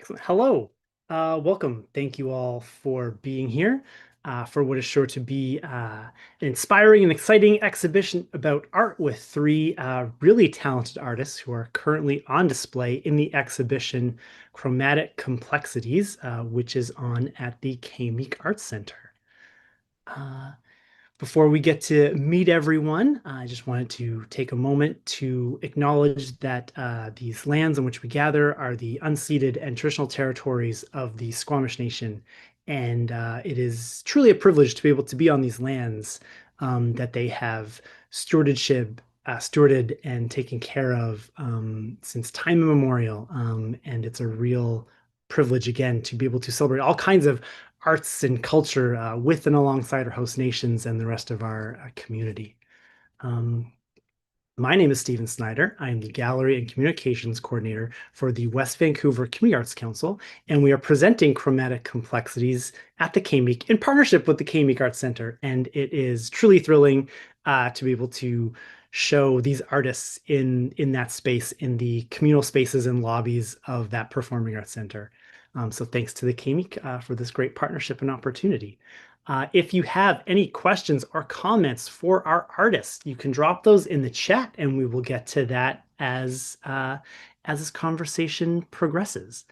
Excellent. Hello. Welcome. Thank you all for being here for what is sure to be an inspiring and exciting exhibition about art with three really talented artists who are currently on display in the exhibition Chromatic Complexities, which is on at the Meek Arts Center. Uh, Before we get to meet everyone, I just wanted to take a moment to acknowledge that these lands on which we gather are the unceded and traditional territories of the Squamish Nation. And it is truly a privilege to be able to be on these lands that they have stewarded and taken care of since time immemorial. And it's a real privilege, again, to be able to celebrate all kinds of arts and culture with and alongside our host nations and the rest of our community. Um, my name is Stephen Snyder. I am the Gallery and Communications Coordinator for the West Vancouver Community Arts Council, and we are presenting Chromatic Complexities at the KMEEK in partnership with the KMEEK Arts Center. And it is truly thrilling to be able to show these artists in that space, in the communal spaces and lobbies of that Performing Arts Center. So thanks to the KMEEK for this great partnership and opportunity. If you have any questions or comments for our artists, you can drop those in the chat and we will get to that as this conversation progresses.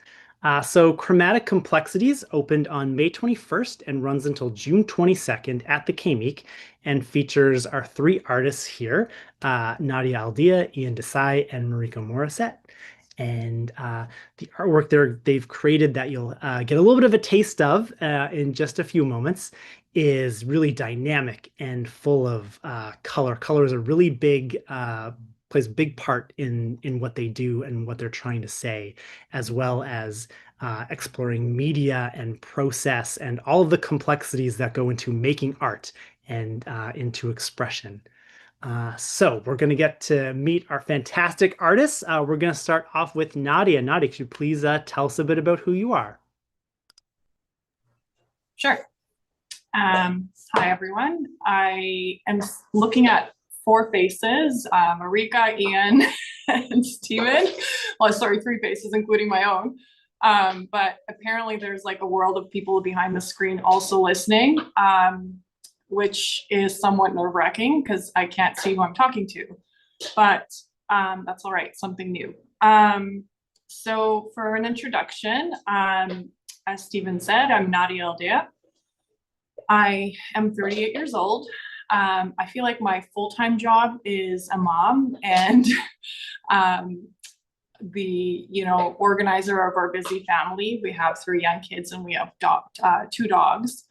So Chromatic Complexities opened on May 21st and runs until June 22nd at the KMEEK and features our three artists here, Nadia Aldea, Ian Desai, and Marika Morissette. And the artwork they've created that you'll get a little bit of a taste of in just a few moments is really dynamic and full of color. Color is a really plays a big part in what they do and what they're trying to say, as well as exploring media and process and all of the complexities that go into making art and into expression. So we're going to get to meet our fantastic artists. We're going to start off with Nadia. Nadia, could you please tell us a bit about who you are? Sure. Hi, everyone. I am looking at four faces, Marika, Ian, and Steven. Well, sorry, three faces, including my own. But apparently there's like a world of people behind the screen also listening, which is somewhat nerve-wracking because I can't see who I'm talking to. But that's all right, something new. So for an introduction, as Steven said, I'm Nadia Aldea. I am 38 years old. I feel like my full-time job is a mom and the organizer of our busy family. We have three young kids and we have two dogs.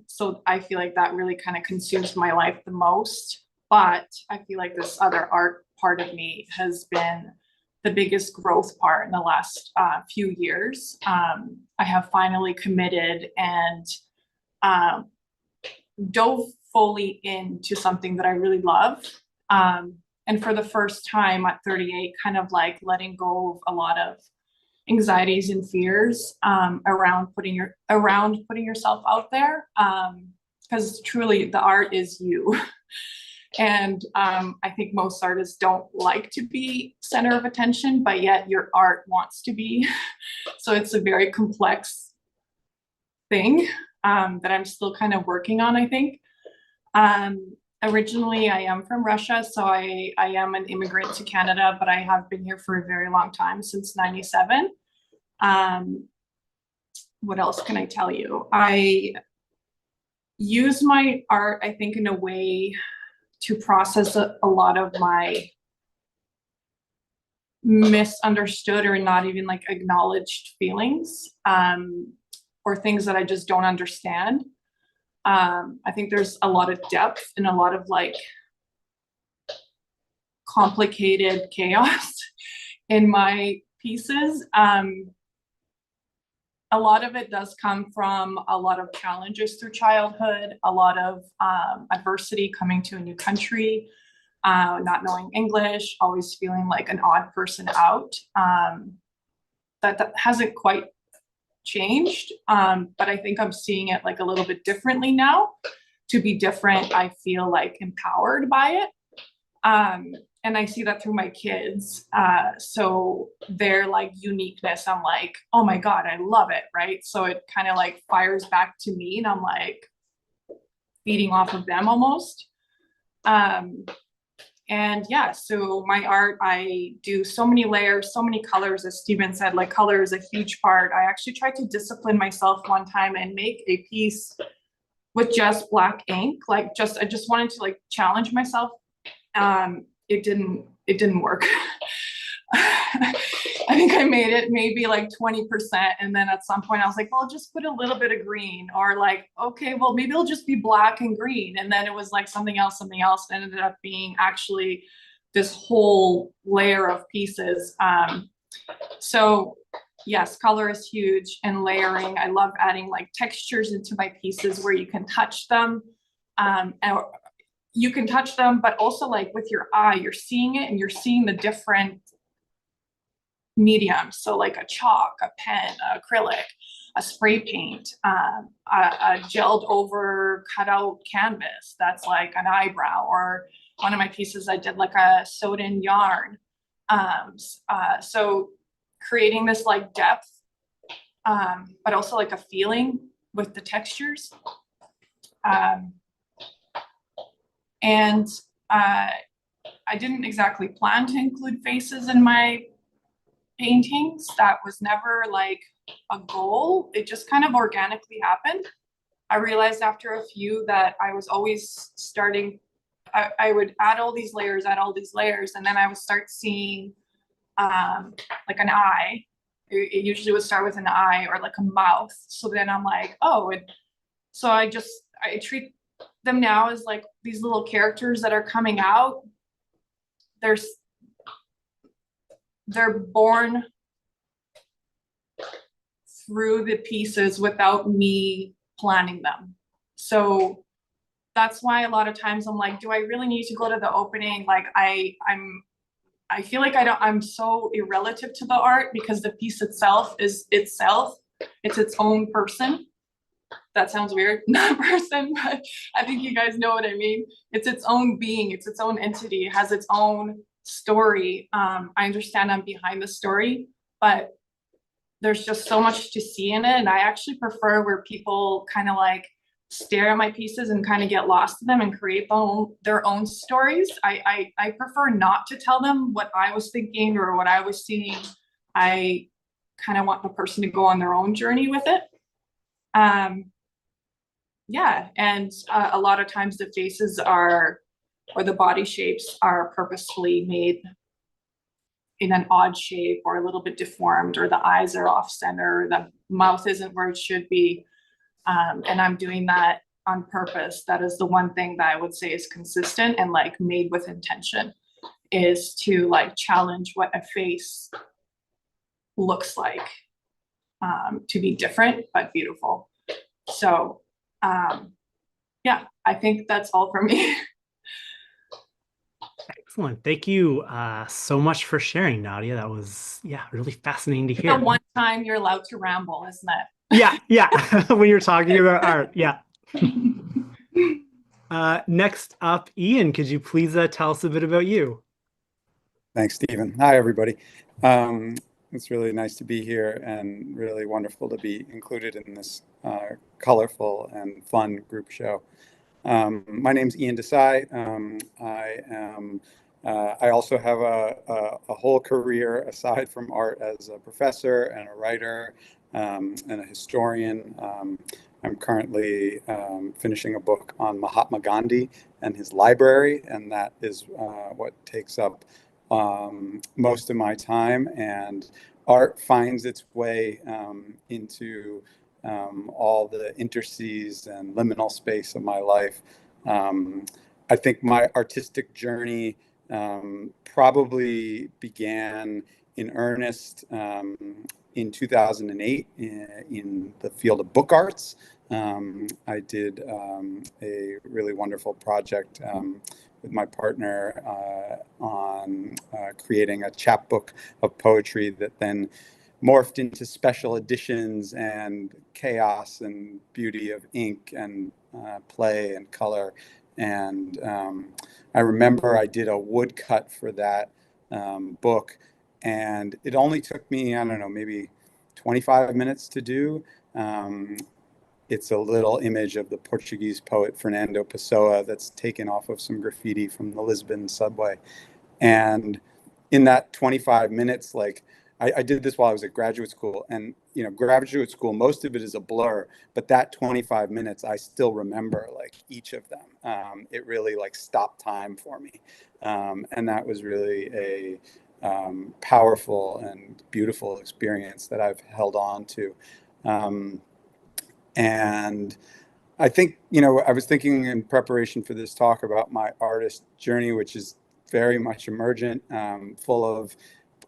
So I feel like that really kind of consumes my life the most. But I feel like this other art part of me has been the biggest growth part in the last few years. I have finally committed and dove fully into something that I really love. And for the first time at 38, kind of like letting go of a lot of anxieties and fears around putting yourself out there. Because truly the art is you. And I think most artists don't like to be center of attention, but yet your art wants to be. So it's a very complex thing that I'm still kind of working on, I think. Originally, I am from Russia, so I am an immigrant to Canada, but I have been here for a very long time, since '97. What else can I tell you? I use my art, I think, in a way to process a lot of my misunderstood or not even like acknowledged feelings, or things that I just don't understand. I think there's a lot of depth and a lot of like complicated chaos in my pieces. A lot of it does come from a lot of challenges through childhood, a lot of adversity coming to a new country, not knowing English, always feeling like an odd person out. That hasn't quite changed, but I think I'm seeing it like a little bit differently now. To be different, I feel like empowered by it. and I see that through my kids. So their like uniqueness, I'm like, oh my God, I love it, right? So it kind of like fires back to me, and I'm like feeding off of them almost. Um, and yeah, so my art, I do so many layers, so many colors, as Stephen said, like color is a huge part. I actually tried to discipline myself one time and make a piece with just black ink, like just I just wanted to like challenge myself. It didn't work. I think I made it maybe like 20%. And then at some point I was like, well, I'll just put a little bit of green, or like, okay, well, maybe it'll just be black and green. And then it was like something else ended up being actually this whole layer of pieces. So yes, color is huge, and layering. I love adding like textures into my pieces where you can touch them. And you can touch them, but also like with your eye, you're seeing it and you're seeing the different mediums. So like a chalk, a pen, acrylic, a spray paint, a gelled over cutout canvas that's like an eyebrow, or one of my pieces I did like a sewed in yarn. So creating this like depth, but also like a feeling with the textures. And I didn't exactly plan to include faces in my paintings. That was never like a goal. It just kind of organically happened. I realized after a few that I was always starting, I would add all these layers, and then I would start seeing like an eye. It usually would start with an eye or like a mouth. So then I'm like, oh, so I treat them now as like these little characters that are coming out. They're born through the pieces without me planning them. So that's why a lot of times I'm like, do I really need to go to the opening? Like I feel like I'm so irrelative to the art, because the piece itself is itself. It's its own person. That sounds weird, not person, but I think you guys know what I mean. It's its own being, it's its own entity, it has its own story. I understand I'm behind the story, but there's just so much to see in it. And I actually prefer where people kind of like stare at my pieces and kind of get lost in them and create their own stories. I prefer not to tell them what I was thinking or what I was seeing. I kind of want the person to go on their own journey with it. Yeah, and a lot of times the faces or the body shapes are purposefully made in an odd shape or a little bit deformed, or the eyes are off center, the mouth isn't where it should be. And I'm doing that on purpose. That is the one thing that I would say is consistent and like made with intention, is to like challenge what a face looks like, to be different but beautiful. So yeah, I think that's all for me. Excellent. Thank you so much for sharing, Nadia. That was, yeah, really fascinating to The hear. one time you're allowed to ramble, isn't it? Yeah, yeah. When you're talking about art, yeah. Next up, Ian, could you please tell us a bit about you? Thanks, Stephen. Hi, everybody. It's really nice to be here and really wonderful to be included in this colorful and fun group show. My name's Ian Desai. I also have a whole career aside from art as a professor and a writer and a historian. I'm currently finishing a book on Mahatma Gandhi and his library, and that is what takes up most of my time. And art finds its way into all the interstices and liminal space of my life. I think my artistic journey probably began in earnest in 2008 in the field of book arts. I did a really wonderful project with my partner on creating a chapbook of poetry that then morphed into special editions and chaos and beauty of ink and play and color. And I remember I did a woodcut for that book, and it only took me, I don't know, maybe 25 minutes to do. Um, it's a little image of the Portuguese poet Fernando Pessoa that's taken off of some graffiti from the Lisbon subway. And in that 25 minutes, like I did this while I was at graduate school, and graduate school, most of it is a blur, but that 25 minutes, I still remember like each of them. It really like stopped time for me. And that was really a powerful and beautiful experience that I've held on to. Um, and I think, I was thinking in preparation for this talk about my artist journey, which is very much emergent, full of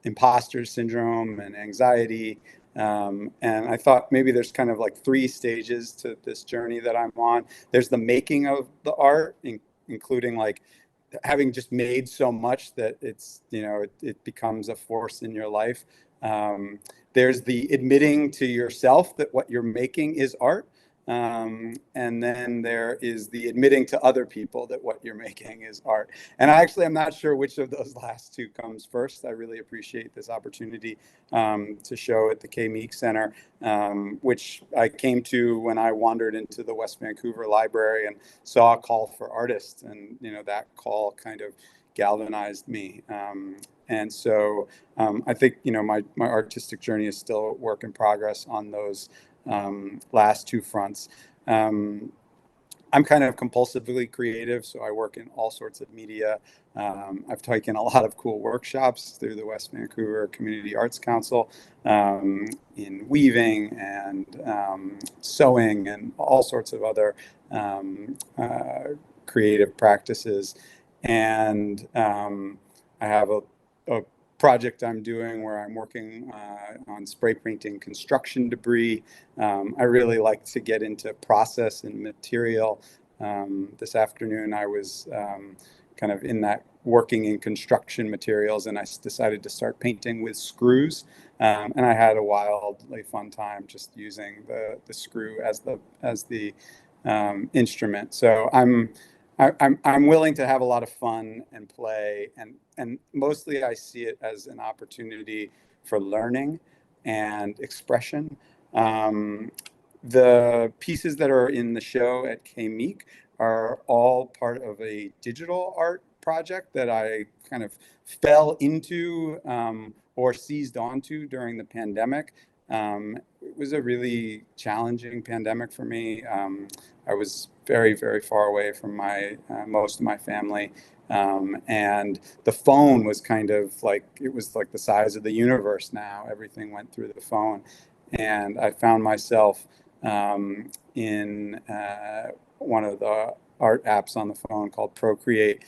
imposter syndrome and anxiety. And I thought maybe there's kind of like three stages to this journey that I'm on. There's the making of the art, including like having just made so much that it becomes a force in your life. There's the admitting to yourself that what you're making is art. And then there is the admitting to other people that what you're making is art. And I'm not sure which of those last two comes first. I really appreciate this opportunity to show at the Meek Center, which I came to when I wandered into the West Vancouver Library and saw a call for artists. And, that call kind of galvanized me. And so I think, my artistic journey is still a work in progress on those last two fronts. I'm kind of compulsively creative, so I work in all sorts of media. I've taken a lot of cool workshops through the West Vancouver Community Arts Council in weaving and sewing and all sorts of other creative practices. And I have a project I'm doing where I'm working on spray painting construction debris. I really like to get into process and material. This afternoon I was kind of in that working in construction materials, and I decided to start painting with screws. And I had a wildly fun time just using the screw as the instrument. So I'm willing to have a lot of fun and play, and mostly I see it as an opportunity for learning and expression. The pieces that are in the show at Meek are all part of a digital art project that I kind of fell into or seized onto during the pandemic. It was a really challenging pandemic for me. I was very, very far away from most of my family. And the phone was kind of like, it was like the size of the universe now. Everything went through the phone. And I found myself in one of the art apps on the phone called Procreate.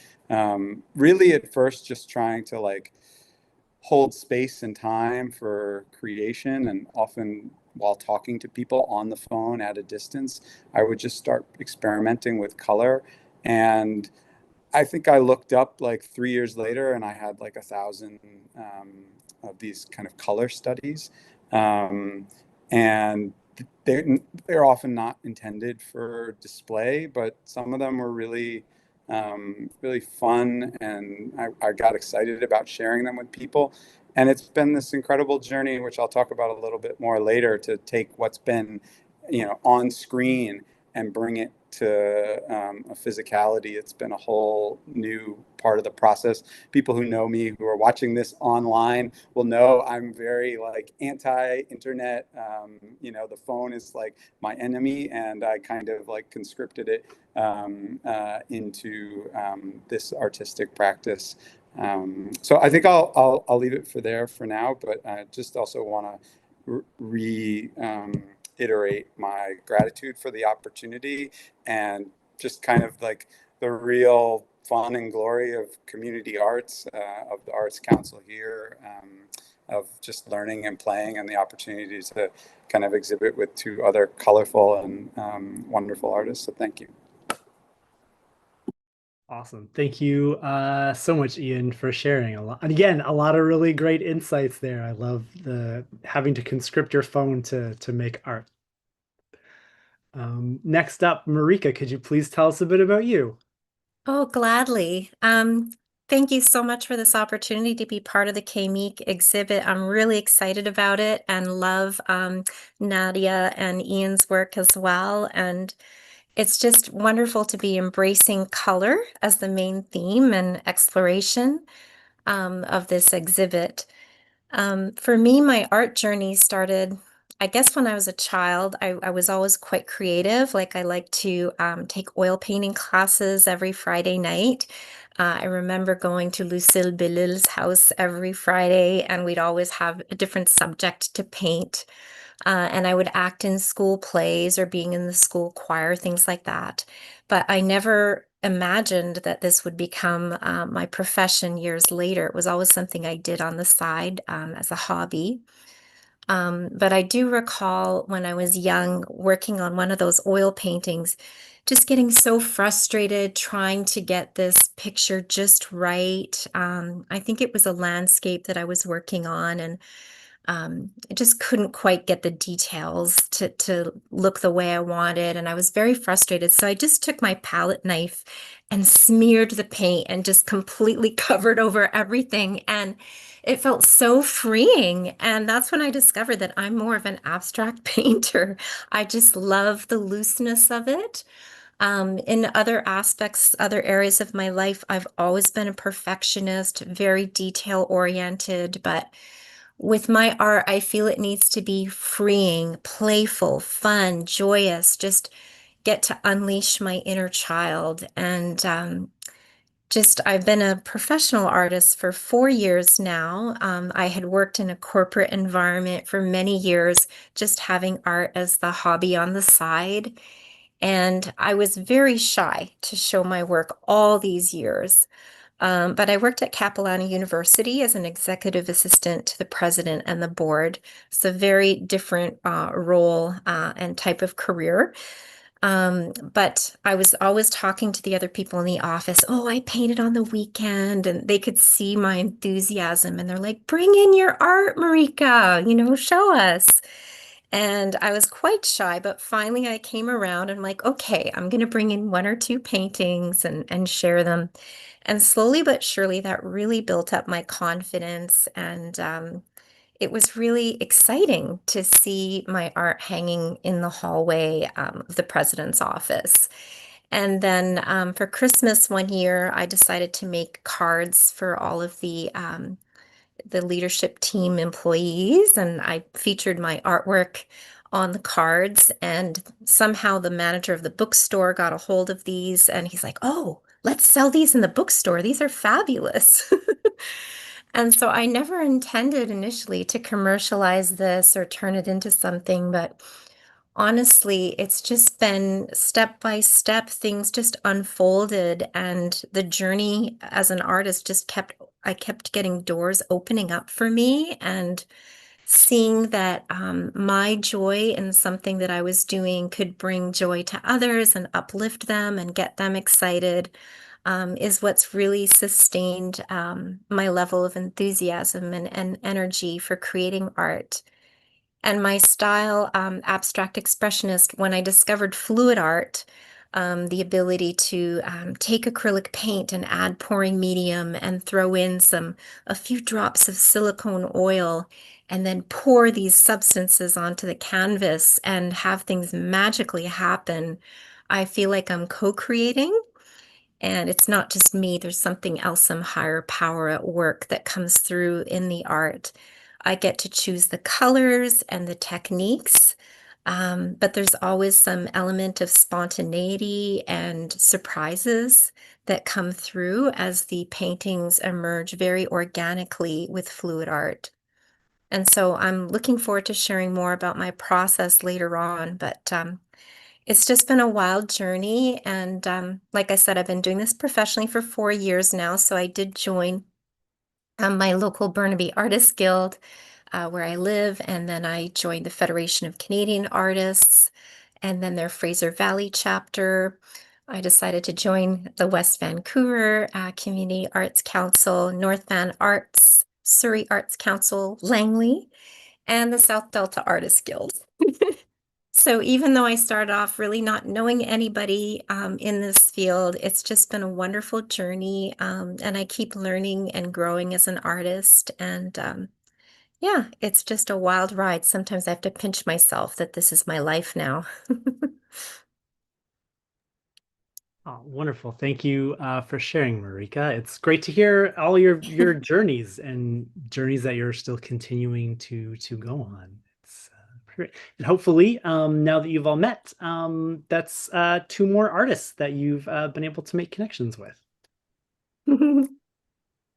Really at first just trying to like hold space and time for creation, and often while talking to people on the phone at a distance, I would just start experimenting with color. And I think I looked up like 3 years later and I had like 1,000 of these kind of color studies. And they're often not intended for display, but some of them were really really fun, and I got excited about sharing them with people. And it's been this incredible journey, which I'll talk about a little bit more later, to take what's been, on screen and bring it to a physicality. It's been a whole new part of the process. People who know me, who are watching this online, will know I'm very like anti-internet. The phone is like my enemy, and I kind of like conscripted it into this artistic practice. So I think I'll leave it for there for now, but I just also want to reiterate my gratitude for the opportunity, and just kind of like the real fun and glory of community arts, of the Arts Council here, of just learning and playing, and the opportunity to kind of exhibit with two other colorful and wonderful artists. So thank you. Awesome. Thank you so much, Ian, for sharing a lot. And again, a lot of really great insights there. I love the having to conscript your phone to make art. Next up, Marika, could you please tell us a bit about you? Oh, gladly. Thank you so much for this opportunity to be part of the Meek exhibit. I'm really excited about it and love Nadia and Ian's work as well. And it's just wonderful to be embracing color as the main theme and exploration of this exhibit. For me, my art journey started, I guess, when I was a child. I was always quite creative. Like I like to take oil painting classes every Friday night. I remember going to Lucille Belil's house every Friday, and we'd always have a different subject to paint. And I would act in school plays or being in the school choir, things like that. But I never imagined that this would become my profession years later. It was always something I did on the side as a hobby. But I do recall when I was young working on one of those oil paintings, just getting so frustrated trying to get this picture just right. I think it was a landscape that I was working on, and I just couldn't quite get the details to look the way I wanted, and I was very frustrated. So I just took my palette knife and smeared the paint and just completely covered over everything. And it felt so freeing. And that's when I discovered that I'm more of an abstract painter. I just love the looseness of it. In other aspects, other areas of my life, I've always been a perfectionist, very detail oriented, but with my art, I feel it needs to be freeing, playful, fun, joyous, just get to unleash my inner child. And just, I've been a professional artist for 4 years now. I had worked in a corporate environment for many years, just having art as the hobby on the side. And I was very shy to show my work all these years. But I worked at Capilano University as an executive assistant to the president and the board. It's a very different role and type of career. But I was always talking to the other people in the office. Oh, I painted on the weekend, and they could see my enthusiasm, and they're like, "Bring in your art, Marika, show us." And I was quite shy, but finally I came around and I'm like, okay, I'm going to bring in one or two paintings and share them. And slowly but surely, that really built up my confidence. And it was really exciting to see my art hanging in the hallway of the president's office. And then for Christmas one year, I decided to make cards for all of the leadership team employees, and I featured my artwork on the cards. And somehow the manager of the bookstore got a hold of these, and he's like, "Oh, let's sell these in the bookstore. These are fabulous." And so I never intended initially to commercialize this or turn it into something, but honestly, it's just been step by step, things just unfolded, and the journey as an artist I kept getting doors opening up for me, and seeing that my joy in something that I was doing could bring joy to others and uplift them and get them excited, is what's really sustained my level of enthusiasm and energy for creating art. And my style, abstract expressionist, when I discovered fluid art, the ability to take acrylic paint and add pouring medium and throw in a few drops of silicone oil and then pour these substances onto the canvas and have things magically happen. I feel like I'm co-creating, and it's not just me, there's something else, some higher power at work that comes through in the art. I get to choose the colors and the techniques, but there's always some element of spontaneity and surprises that come through as the paintings emerge very organically with fluid art. And so I'm looking forward to sharing more about my process later on, but it's just been a wild journey. And like I said, I've been doing this professionally for 4 years now. So I did join my local Burnaby Artists Guild where I live. And then I joined the Federation of Canadian Artists and then their Fraser Valley chapter. I decided to join the West Vancouver Community Arts Council, North Van Arts, Surrey Arts Council, Langley, and the South Delta Artists Guild. So even though I started off really not knowing anybody in this field, it's just been a wonderful journey, and I keep learning and growing as an artist. And yeah, it's just a wild ride. Sometimes I have to pinch myself that this is my life now. Oh, wonderful. Thank you for sharing, Marika. It's great to hear all your journeys and journeys that you're still continuing to go on. It's great. And hopefully, now that you've all met, that's two more artists that you've been able to make connections with.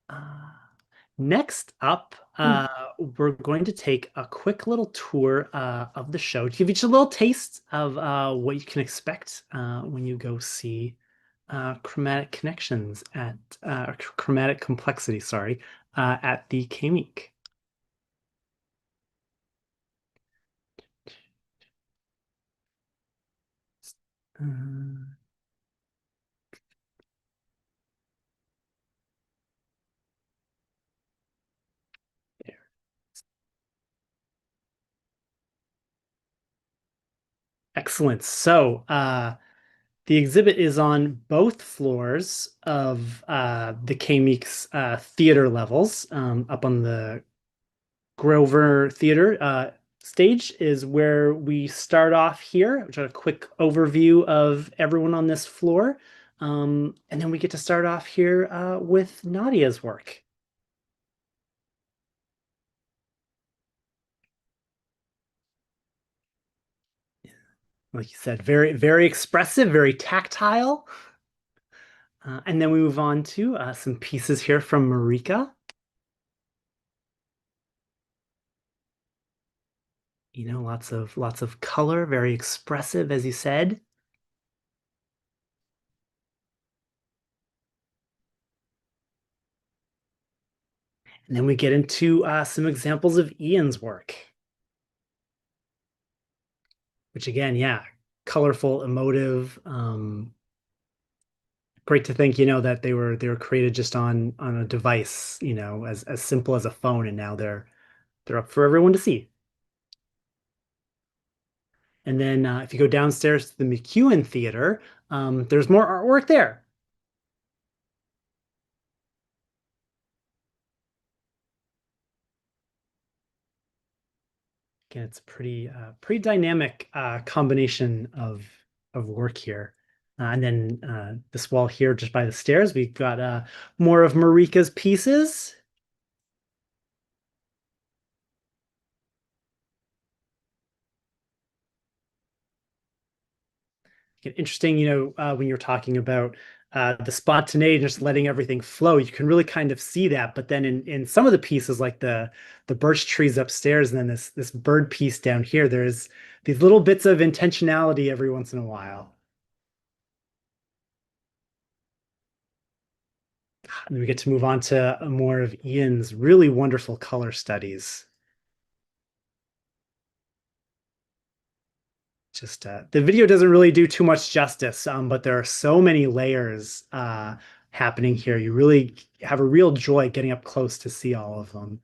Uh, Next up, we're going to take a quick little tour of the show to give each a little taste of what you can expect when you go see Chromatic Connections at Chromatic Complexity, sorry, at the K-Meek. Uh, there. Excellent. So, the exhibit is on both floors of the K-Meek's theater levels. Up on the Grover Theater stage is where we start off here, which is a quick overview of everyone on this floor. And then we get to start off here with Nadia's work. Like you said, very, very expressive, very tactile. And then we move on to some pieces here from Marika. You know, lots of color, very expressive, as you said. And then we get into some examples of Ian's work, which again, yeah, colorful, emotive. Great to think, that they were created just on a device, as simple as a phone, and now they're up for everyone to see. And then if you go downstairs to the McEwen Theater, there's more artwork there. Again, it's a pretty dynamic combination of work here. And then this wall here, just by the stairs, we've got more of Marika's pieces. Interesting, when you're talking about the spontaneity, just letting everything flow, you can really kind of see that. But then in some of the pieces, like the birch trees upstairs, and then this bird piece down here, there's these little bits of intentionality every once in a while. And we get to move on to more of Ian's really wonderful color studies. Just the video doesn't really do too much justice, but there are so many layers happening here. You really have a real joy getting up close to see all of them.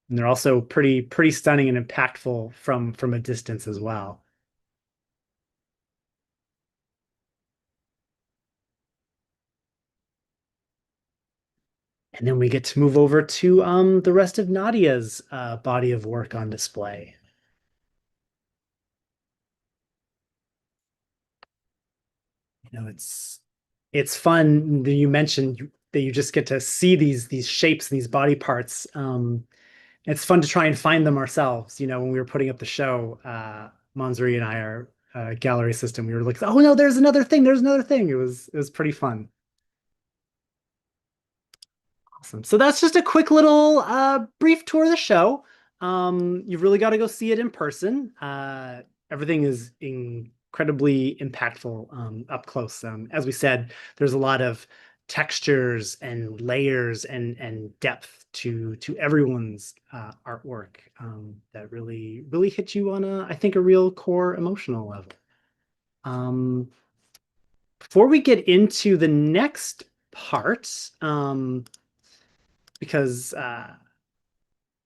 And they're also pretty stunning and impactful from a distance as well. And then we get to move over to the rest of Nadia's body of work on display. It's fun that you mentioned that you just get to see these shapes and these body parts. It's fun to try and find them ourselves. When we were putting up the show, Manzuri and I, our gallery system, we were like, oh no, there's another thing. There's another thing. It was pretty fun. Awesome. So that's just a quick little brief tour of the show. You've really got to go see it in person. Everything is incredibly impactful up close. As we said, there's a lot of textures and layers and depth to everyone's artwork that really hit you on I think a real core emotional level. Before we get into the next part, because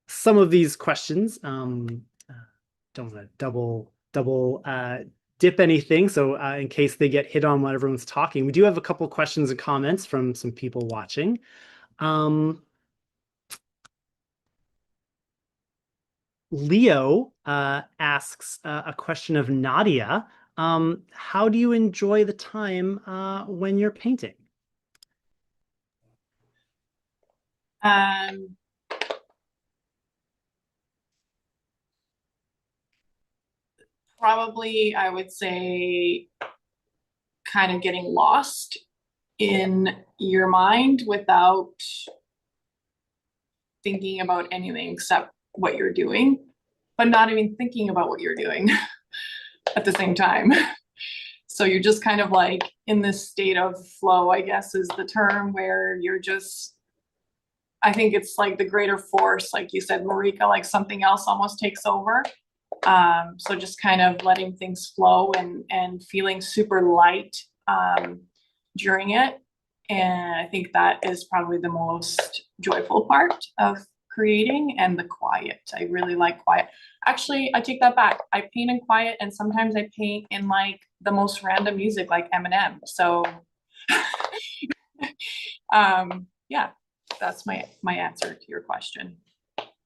some of these questions don't want to double dip anything. So in case they get hit on while everyone's talking, we do have a couple questions and comments from some people watching. Leo asks a question of Nadia. How do you enjoy the time when you're painting? Probably, I would say, kind of getting lost in your mind without thinking about anything except what you're doing, but not even thinking about what you're doing at the same time. So you're just kind of like in this state of flow, I guess is the term, where you're just, I think it's like the greater force, like you said, Marika, like something else almost takes over. So just kind of letting things flow and feeling super light during it. And I think that is probably the most joyful part of creating, and the quiet. I really like quiet. Actually, I take that back. I paint in quiet, and sometimes I paint in like the most random music, like Eminem. So yeah, that's my answer to your question.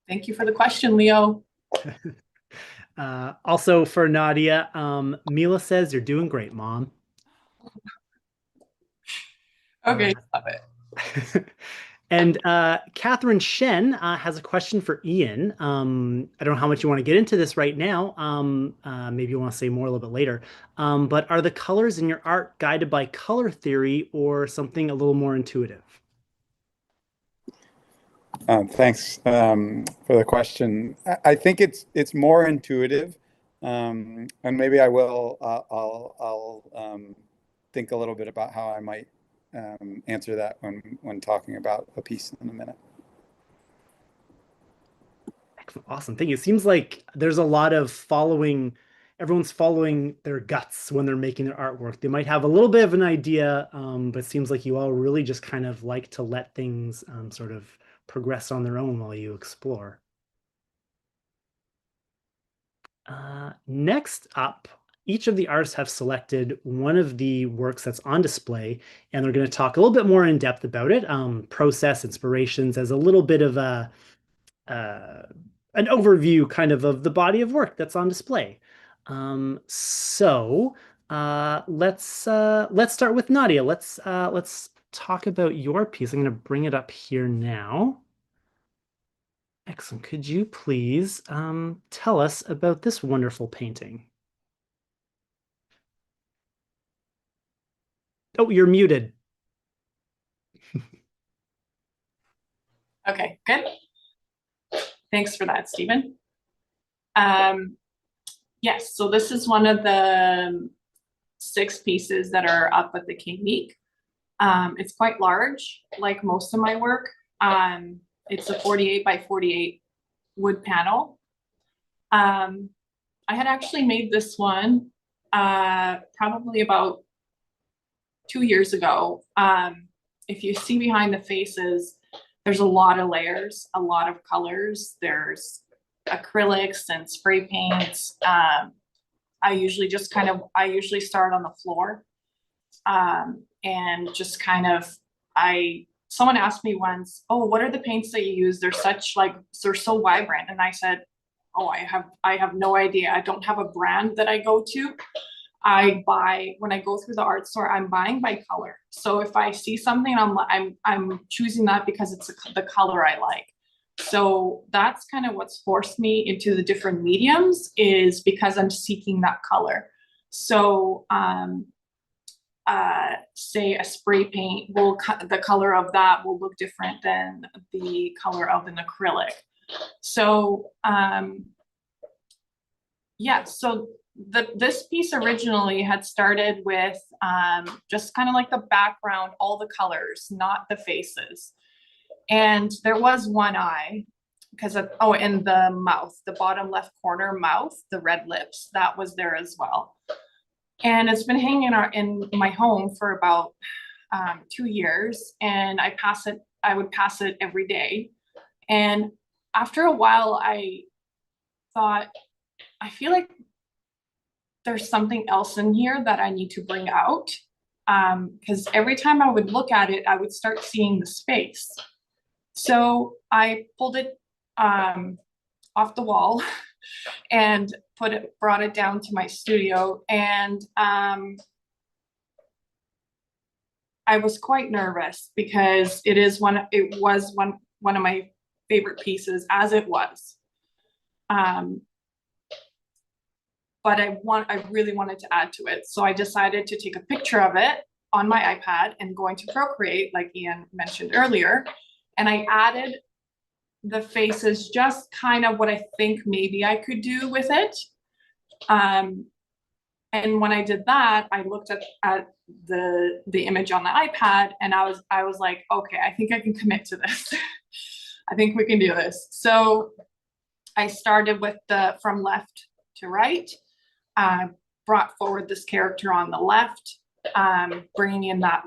Thank you for the question, Leo. Also for Nadia, Mila says, "You're doing great, Mom." Okay, love it. And Catherine Shen has a question for Ian. I don't know how much you want to get into this right now. Maybe you want to say more a little bit later. But are the colors in your art guided by color theory or something a little more intuitive? Thanks for the question. I think it's more intuitive, and maybe I'll think a little bit about how I might answer that when talking about a piece in a minute. Awesome. Thank you. It seems like there's a lot of everyone's following their guts when they're making their artwork. They might have a little bit of an idea, but it seems like you all really just kind of like to let things sort of progress on their own while you explore. Next up, each of the artists have selected one of the works that's on display, and they're going to talk a little bit more in depth about it, process, inspirations, as a little bit of an overview kind of the body of work that's on display. So let's start with Nadia. Let's talk about your piece. I'm going to bring it up here now. Excellent. Could you please tell us about this wonderful painting? Oh, you're muted. Okay, good. Thanks for that, Stephen. Yes, so this is one of the 6 pieces that are up at the Meek. It's quite large, like most of my work. It's a 48 by 48 wood panel. I had actually made this one probably about 2 years ago. If you see behind the faces, there's a lot of layers, a lot of colors. There's acrylics and spray paints. I usually start on the floor and just kind of, someone asked me once, "Oh, what are the paints that you use? They're so vibrant." And I said, "Oh, I have no idea. I don't have a brand that I go to. When I go through the art store, I'm buying by color. So if I see something, I'm choosing that because it's the color I like." So that's kind of what's forced me into the different mediums, is because I'm seeking that color. So say a spray paint the color of that will look different than the color of an acrylic. So yeah, so this piece originally had started with just kind of like the background, all the colors, not the faces. And there was one eye, because and the mouth, the bottom left corner mouth, the red lips, that was there as well. And it's been hanging in my home for about 2 years, and I would pass it every day. And after a while, I thought, I feel like there's something else in here that I need to bring out. Because every time I would look at it, I would start seeing the space. So I pulled it off the wall and brought it down to my studio. And I was quite nervous because it was one of my favorite pieces, as it was. But I really wanted to add to it. So I decided to take a picture of it on my iPad and going to Procreate, like Ian mentioned earlier. And I added the faces, just kind of what I think maybe I could do with it. And when I did that, I looked at the image on the iPad, and I was like, okay, I think I can commit to this. I think we can do this. So I started with from left to right, brought forward this character on the left, bringing in that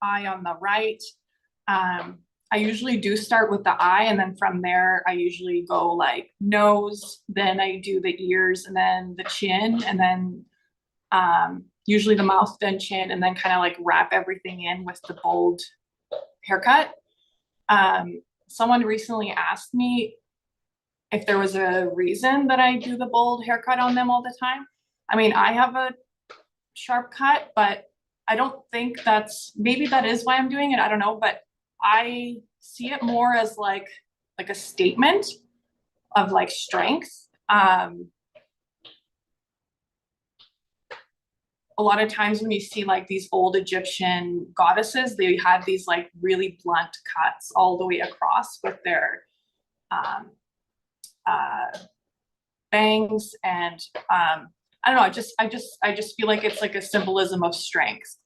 eye on the right. I usually do start with the eye, and then from there, I usually go like nose, then I do the ears, and then the chin, and then usually the mouth, then chin, and then kind of like wrap everything in with the bold haircut. Someone recently asked me if there was a reason that I do the bold haircut on them all the time. I mean, I have a sharp cut, but I don't think maybe that is why I'm doing it. I don't know, but I see it more as like a statement of like strength. A lot of times when you see like these old Egyptian goddesses, they had these like really blunt cuts all the way across with their bangs, and I don't know, I just feel like it's like a symbolism of strength.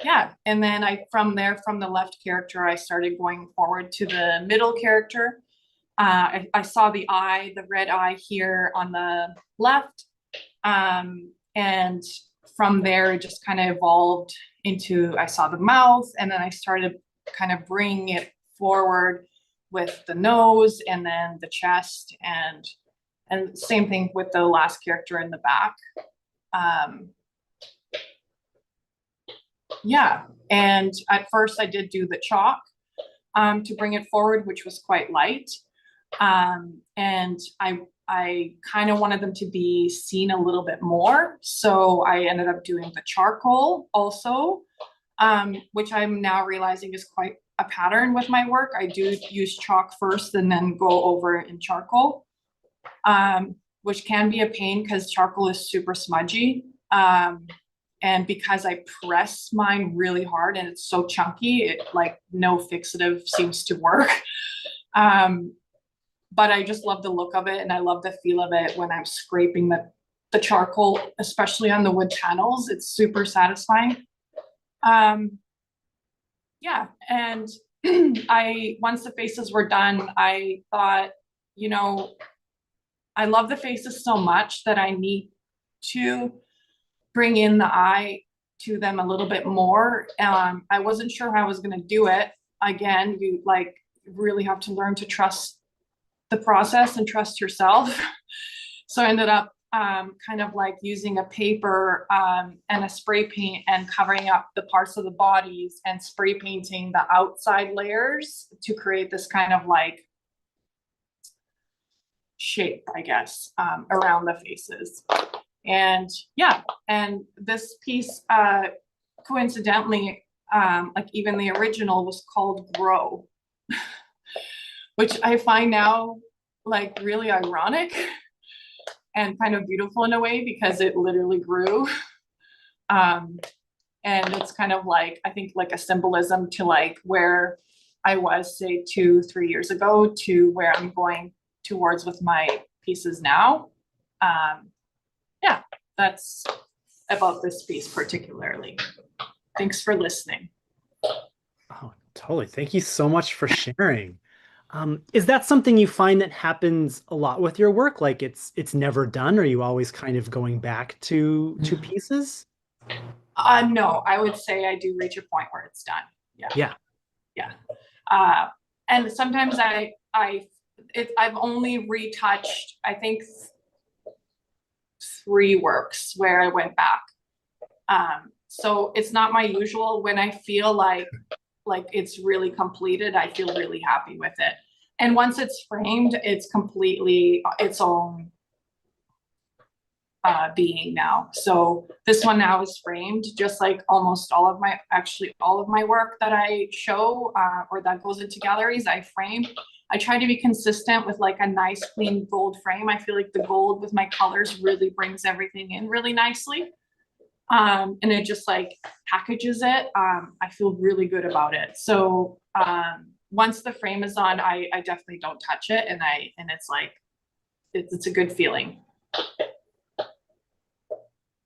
Yeah, and then from the left character, I started going forward to the middle character. I saw the red eye here on the left, and from there it just kind of evolved into, I saw the mouth, and then I started kind of bringing it forward with the nose, and then the chest, and same thing with the last character in the back. Yeah, and at first I did do the chalk to bring it forward, which was quite light. And I kind of wanted them to be seen a little bit more. So I ended up doing the charcoal also, which I'm now realizing is quite a pattern with my work. I do use chalk first and then go over in charcoal, which can be a pain because charcoal is super smudgy. And because I press mine really hard and it's so chunky, it like no fixative seems to work. But I just love the look of it, and I love the feel of it when I'm scraping the charcoal, especially on the wood panels. It's super satisfying. Yeah, and once the faces were done, I thought, you know, I love the faces so much that I need to bring in the eye to them a little bit more. I wasn't sure how I was going to do it. Again, you like really have to learn to trust the process and trust yourself. So I ended up kind of like using a paper and a spray paint and covering up the parts of the bodies and spray painting the outside layers to create this kind of like shape, I guess, around the faces. And yeah, and this piece, coincidentally, like even the original was called Grow, which I find now like really ironic and kind of beautiful in a way because it literally grew. And it's kind of like, I think like a symbolism to like where I was, say 2-3 years ago to where I'm going towards with my pieces now. Yeah, that's about this piece particularly. Thanks for listening. Oh, totally. Thank you so much for sharing. Is that something you find that happens a lot with your work? Like it's never done, or are you always kind of going back to pieces? No, I would say I do reach a point where it's done. Yeah. Yeah. Yeah. And sometimes I've only retouched, I think, 3 works where I went back. So it's not my usual. When I feel like it's really completed, I feel really happy with it. And once it's framed, it's completely its own being now. So this one now is framed, just like almost all of my work that I show or that goes into galleries, I frame. I try to be consistent with like a nice clean gold frame. I feel like the gold with my colors really brings everything in really nicely. And it just like packages it. I feel really good about it. So once the frame is on, I definitely don't touch it, and it's like it's a good feeling.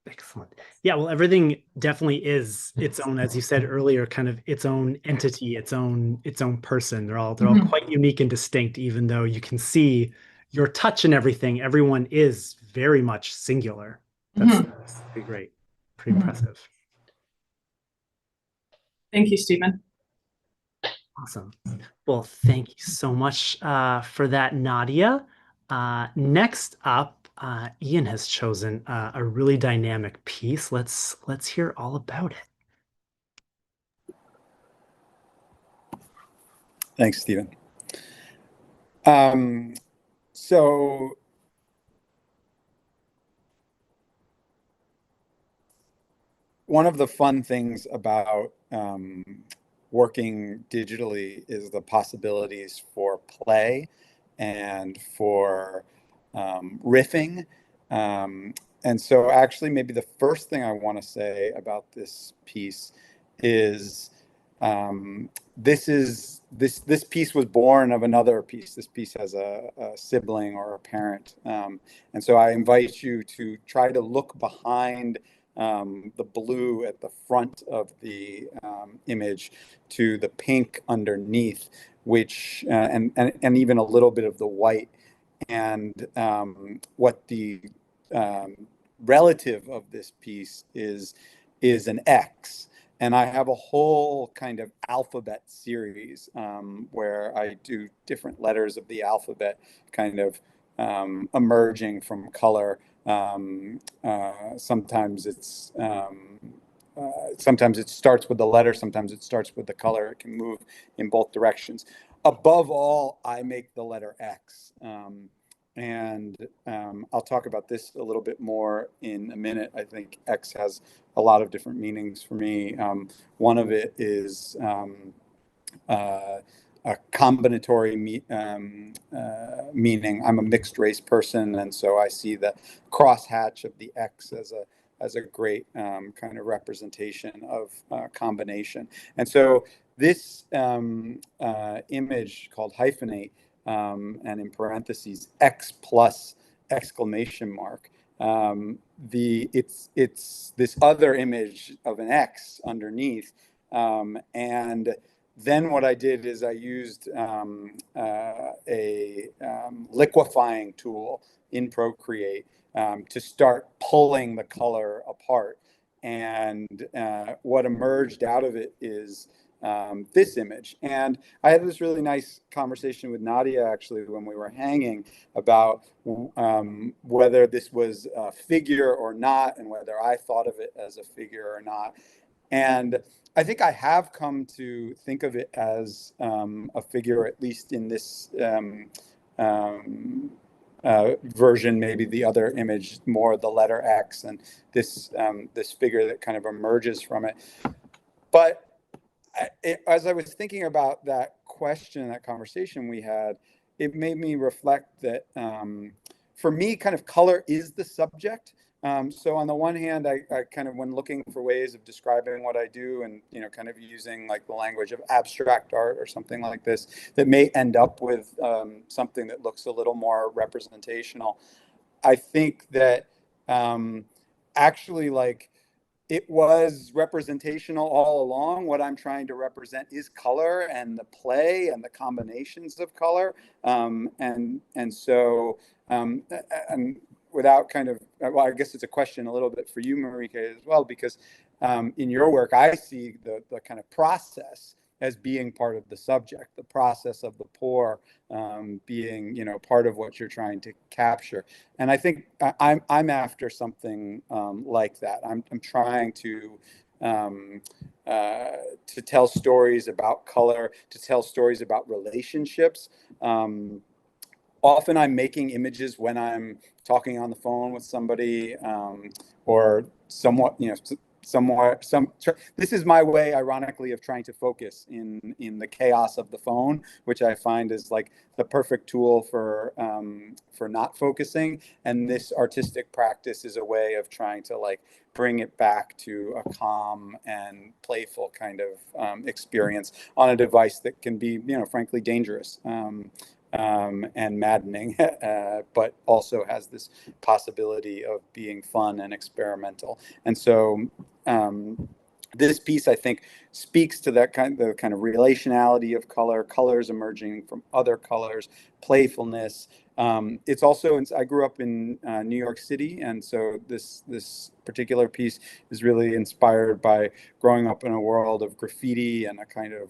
Excellent. Yeah, well, everything definitely is its own, as you said earlier, kind of its own entity, its own person. They're all quite unique and distinct, even though you can see your touch and everything. Everyone is very much singular. That's pretty great. Pretty impressive. Thank you, Stephen. Awesome. Well, thank you so much for that, Nadia. Next up, Ian has chosen a really dynamic piece. Let's hear all about it. Thanks, Stephen. So one of the fun things about working digitally is the possibilities for play and for riffing. And so actually maybe the first thing I want to say about this piece is this piece was born of another piece. This piece has a sibling or a parent. And so I invite you to try to look behind the blue at the front of the image to the pink underneath, which and even a little bit of the white, and what the relative of this piece is an X. And I have a whole kind of alphabet series where I do different letters of the alphabet kind of emerging from color. Sometimes it starts with the letter, sometimes it starts with the color. It can move in both directions. Above all, I make the letter X. And I'll talk about this a little bit more in a minute. I think X has a lot of different meanings for me. One of it is a combinatory meaning. I'm a mixed race person, and so I see the crosshatch of the X as a great kind of representation of combination. And so this image called hyphenate, and in parentheses X plus exclamation mark. It's this other image of an X underneath, and then what I did is I used a liquefying tool in Procreate to start pulling the color apart. And what emerged out of it is this image. And I had this really nice conversation with Nadia, actually, when we were hanging, about whether this was a figure or not, and whether I thought of it as a figure or not. And I think I have come to think of it as a figure, at least in this version. Maybe the other image more the letter X, and this figure that kind of emerges from it. But as I was thinking about that question, that conversation we had, it made me reflect that for me, kind of color is the subject. So on the one hand, I kind of, when looking for ways of describing what I do, and kind of using like the language of abstract art or something like this, that may end up with something that looks a little more representational. I think that actually, like, it was representational all along. What I'm trying to represent is color and the play and the combinations of color. And so without kind of, well, I guess it's a question a little bit for you, Marika, as well, because in your work, I see the kind of process as being part of the subject, the process of the pour being, you know, part of what you're trying to capture. And I think I'm after something like that. I'm trying to tell stories about color, to tell stories about relationships. Often I'm making images when I'm talking on the phone with somebody, or somewhat, you know, this is my way, ironically, of trying to focus in the chaos of the phone, which I find is like the perfect tool for not focusing. And this artistic practice is a way of trying to like bring it back to a calm and playful kind of experience on a device that can be, you know, frankly dangerous. And maddening, but also has this possibility of being fun and experimental. And so this piece, I think, speaks to that kind of relationality of color, colors emerging from other colors, playfulness. It's also, I grew up in New York City, and so this particular piece is really inspired by growing up in a world of graffiti and a kind of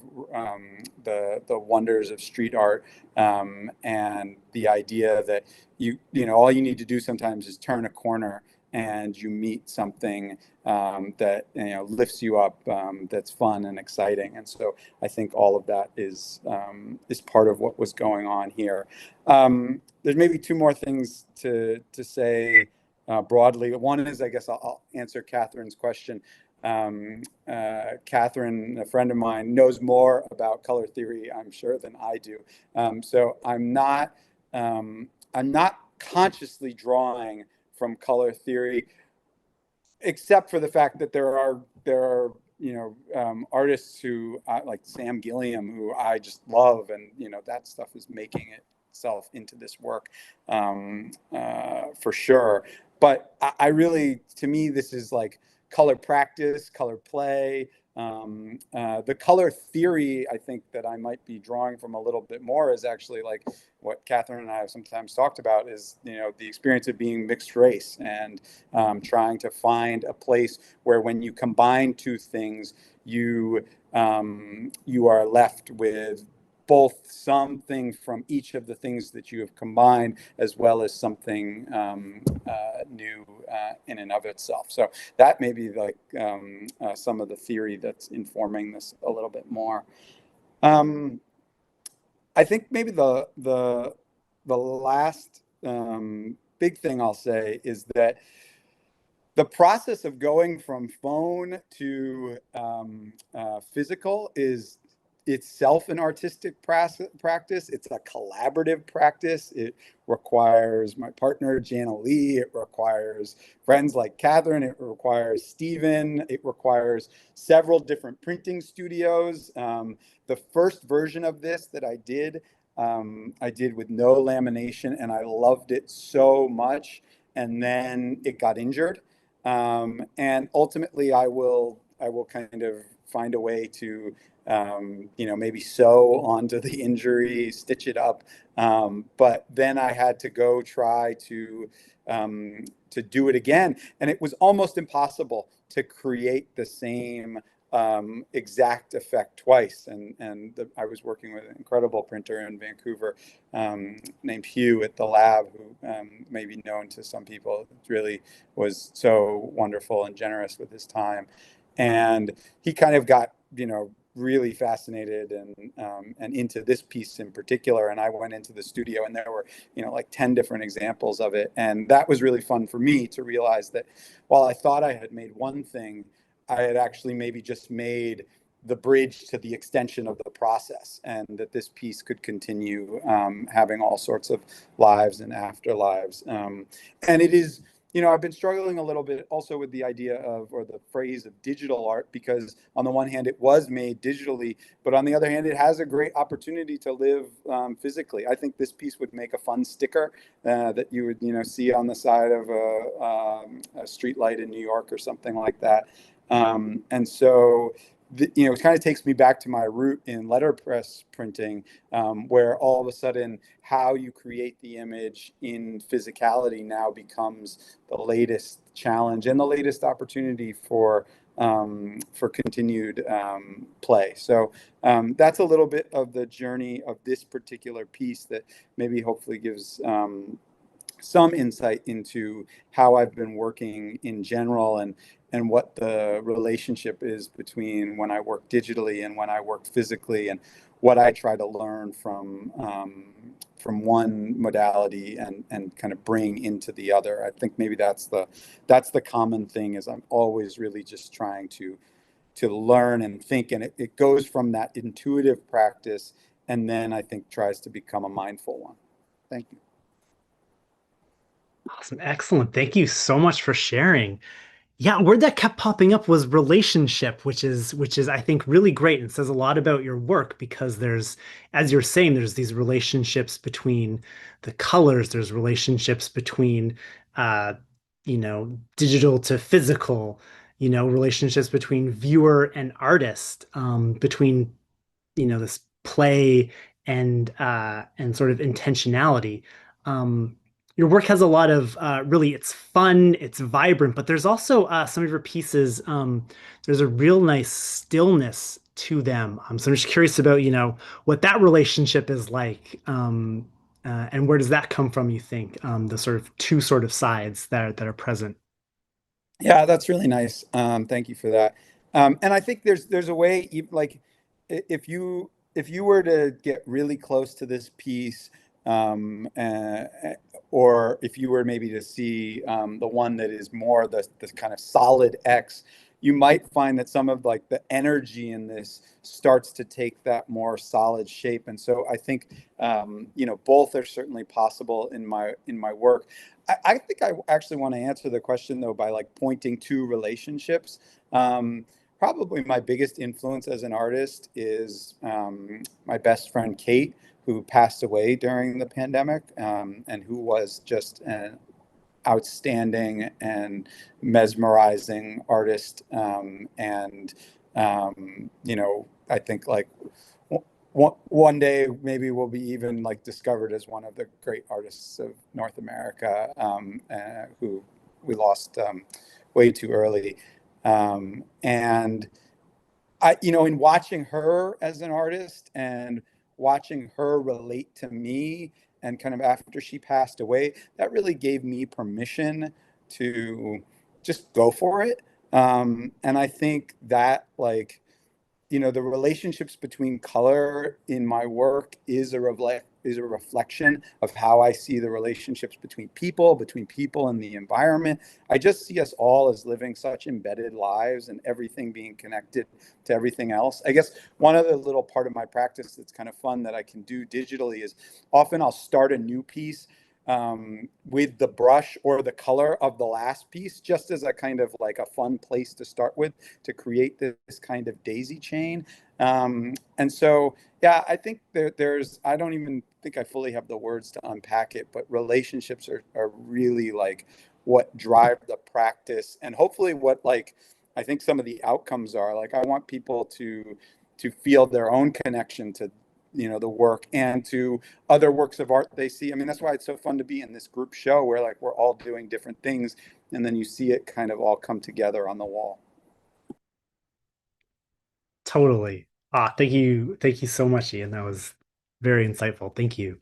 the wonders of street art, and the idea that you know, all you need to do sometimes is turn a corner and you meet something that, you know, lifts you up, that's fun and exciting. And so I think all of that is part of what was going on here. There's maybe two more things to say broadly. One is, I guess I'll answer Catherine's question. Catherine, a friend of mine, knows more about color theory, I'm sure, than I do. So I'm not consciously drawing from color theory, except for the fact that there are you know, artists who like Sam Gilliam, who I just love, and you know, that stuff is making itself into this work for sure. But I really, to me, this is like color practice, color play. The color theory, I think, that I might be drawing from a little bit more is actually like what Catherine and I have sometimes talked about, is, you know, the experience of being mixed race, and trying to find a place where when you combine two things, you are left with both something from each of the things that you have combined, as well as something new in and of itself. So that may be like some of the theory that's informing this a little bit more. I think maybe the last big thing I'll say is that the process of going from phone to physical is itself an artistic practice. It's a collaborative practice. It requires my partner, Jana Lee. It requires friends like Catherine. It requires Stephen. It requires several different printing studios. The first version of this that I did with no lamination, and I loved it so much. And then it got injured. And ultimately, I will kind of find a way to you know, maybe sew onto the injury, stitch it up. But then I had to go try to do it again. And it was almost impossible to create the same exact effect twice. And I was working with an incredible printer in Vancouver named Hugh at the lab, who may be known to some people. It really was so wonderful and generous with his time. And he kind of got, you know, really fascinated and into this piece in particular. And I went into the studio, and there were, you know, like 10 different examples of it. And that was really fun for me to realize that while I thought I had made one thing, I had actually maybe just made the bridge to the extension of the process, and that this piece could continue having all sorts of lives and afterlives. And it is, you know, I've been struggling a little bit also with the idea of, or the phrase of, digital art, because on the one hand, it was made digitally, but on the other hand, it has a great opportunity to live physically. I think this piece would make a fun sticker that you would, you know, see on the side of a street light in New York or something like that. And so it kind of takes me back to my root in letterpress printing, where all of a sudden how you create the image in physicality now becomes the latest challenge and the latest opportunity for continued play. So that's a little bit of the journey of this particular piece that maybe hopefully gives some insight into how I've been working in general, and what the relationship is between when I work digitally and when I work physically, and what I try to learn from one modality and kind of bring into the other. I think maybe that's the common thing, is I'm always really just trying to learn and think, and it goes from that intuitive practice, and then I think tries to become a mindful one. Thank you. Awesome. Excellent. Thank you so much for sharing. Yeah, a word that kept popping up was relationship, which is I think really great and says a lot about your work, because there's, as you're saying, there's these relationships between the colors, there's relationships between digital to physical, relationships between viewer and artist, between this play and sort of intentionality. Um, your work has a lot of really, it's fun, it's vibrant, but there's also some of your pieces. There's a real nice stillness to them. So I'm just curious about what that relationship is like, and where does that come from? You think the sort of two sort of sides that are present. Yeah, that's really nice. Thank you for that. And I think there's a way, like if you were to get really close to this piece, or if you were maybe to see the one that is more the kind of solid X, you might find that some of like the energy in this starts to take that more solid shape. And so I think both are certainly possible in my work. I think I actually want to answer the question though by like pointing to relationships. Probably my biggest influence as an artist is my best friend Kate, who passed away during the pandemic, and who was just an outstanding and mesmerizing artist. And I think like one day maybe we'll be even like discovered as one of the great artists of North America, who we lost way too early. And in watching her as an artist and watching her relate to me, and kind of after she passed away, that really gave me permission to just go for it. And I think that the relationships between color in my work is a reflection of how I see the relationships between people and the environment. I just see us all as living such embedded lives, and everything being connected to everything else. I guess one other little part of my practice that's kind of fun that I can do digitally is often I'll start a new piece with the brush or the color of the last piece, just as a kind of like a fun place to start with, to create this kind of daisy chain. And so, yeah, I think I don't even think I fully have the words to unpack it, but relationships are really like what drive the practice, and hopefully what I think some of the outcomes are. Like I want people to feel their own connection to the work and to other works of art they see. I mean, that's why it's so fun to be in this group show where like we're all doing different things, and then you see it kind of all come together on the wall. Totally. Thank you so much, Ian. That was very insightful. Thank you.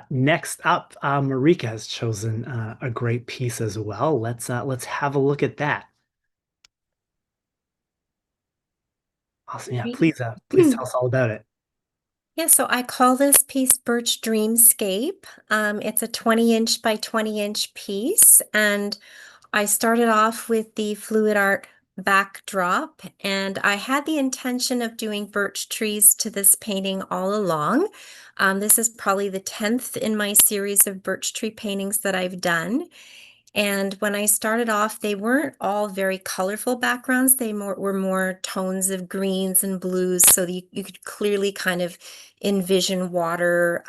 Next up, Marika has chosen a great piece as well. Let's have a look at that. Awesome. Yeah, please tell us all about it. Yeah, so I call this piece Birch Dreamscape. It's a 20-inch by 20-inch piece, and I started off with the fluid art backdrop, and I had the intention of doing birch trees to this painting all along. This is probably the 10th in my series of birch tree paintings that I've done. And when I started off, they weren't all very colorful backgrounds. They were more tones of greens and blues, so you could clearly kind of envision water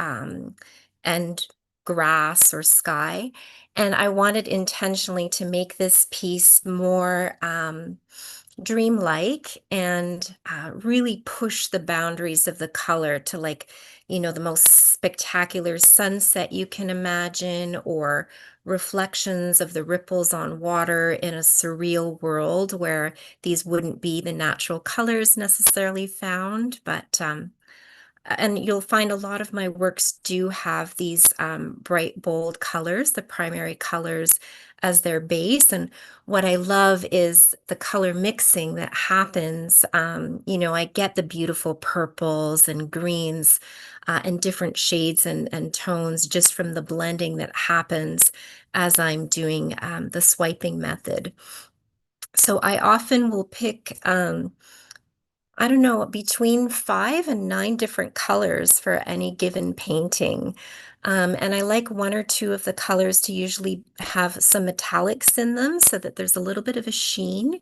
and grass or sky. And I wanted intentionally to make this piece more dreamlike and really push the boundaries of the color to, like, the most spectacular sunset you can imagine, or reflections of the ripples on water in a surreal world where these wouldn't be the natural colors necessarily found. But and you'll find a lot of my works do have these bright, bold colors, the primary colors as their base. And what I love is the color mixing that happens. I get the beautiful purples and greens and different shades and tones just from the blending that happens as I'm doing the swiping method. So I often will pick I don't know, between 5 and 9 different colors for any given painting. And I like 1 or 2 of the colors to usually have some metallics in them so that there's a little bit of a sheen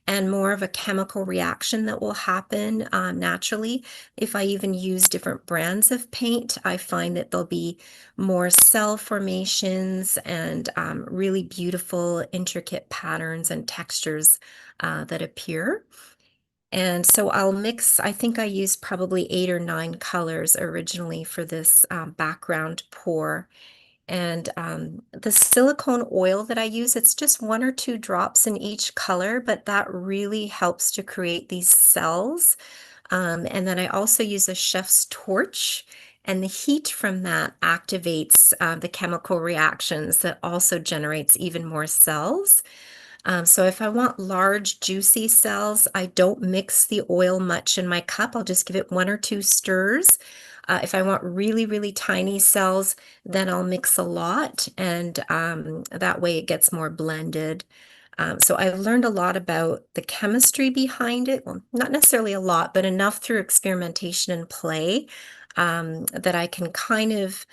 and more of a chemical reaction that will happen naturally. If I even use different brands of paint, I find that there'll be more cell formations and really beautiful, intricate patterns and textures that appear. And so I'll mix, I think I used probably 8 or 9 colors originally for this background pour. And the silicone oil that I use, it's just 1 or 2 drops in each color, but that really helps to create these cells. And then I also use a chef's torch, and the heat from that activates the chemical reactions that also generates even more cells. So if I want large, juicy cells, I don't mix the oil much in my cup. I'll just give it 1 or 2 stirs. If I want really, really tiny cells, then I'll mix a lot, and that way it gets more blended. So I've learned a lot about the chemistry behind it. Well, not necessarily a lot, but enough through experimentation and play that I can kind of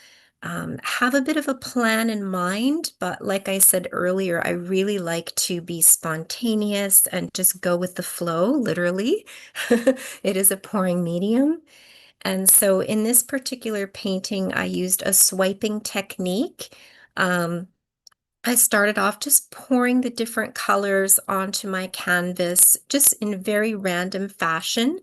have a bit of a plan in mind. But like I said earlier, I really like to be spontaneous and just go with the flow, literally. It is a pouring medium. And so in this particular painting, I used a swiping technique. I started off just pouring the different colors onto my canvas, just in very random fashion,